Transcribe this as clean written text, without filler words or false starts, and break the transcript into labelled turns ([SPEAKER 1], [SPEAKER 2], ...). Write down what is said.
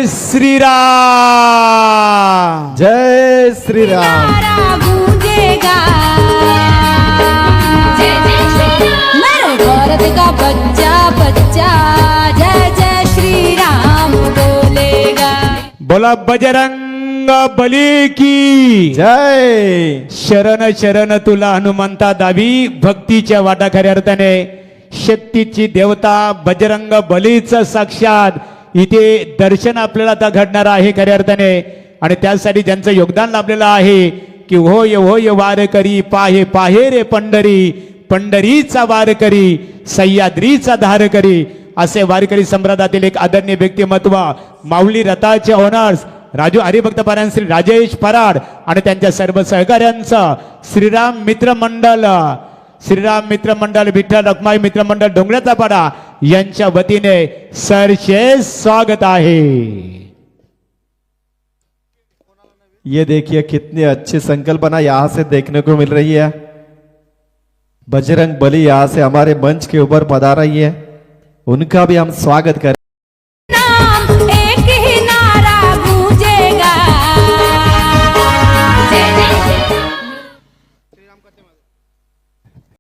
[SPEAKER 1] श्रीराम.
[SPEAKER 2] जय श्रीराम.
[SPEAKER 3] नारा गूंजेगा जय जय श्री राम मेरे भारत का बच्चा बच्चा जय जय श्री राम बोलेगा.
[SPEAKER 1] बोला बजरंग बली की
[SPEAKER 2] जय.
[SPEAKER 1] शरण शरण तुला हनुमंता दावी. भक्तीच्या वाटा खऱ्या अर्थाने शक्तीची देवता बजरंग बलीचं साक्षात इथे दर्शन आपल्याला आता घडणार आहे खऱ्या अर्थाने. आणि त्यासाठी ज्यांचं योगदान लाभलेलं आहे की होय होय वार करी पाहे पाहे रे पंढरी पंढरीचा वार करी सह्याद्रीचा धार करी असे वारकरी संप्रदायातील एक आदरणीय व्यक्तिमत्व माऊली रथाचे ओनर्स राजू हरिभक्त पारायण श्री राजेश पराड आणि त्यांच्या सर्व सहकार्यांचं श्रीराम मित्र मंडळ विठ्ठल रखमाई मित्र मंडळ डोंगराचा पाडा यांच्या वतीने सरचे स्वागत आहे.
[SPEAKER 2] ये देखिए कितनी अच्छी संकल्पना यहाँ से देखने को मिल रही है. बजरंग बली यहाँ से हमारे मंच के ऊपर पधार रही है. उनका भी हम स्वागत करें.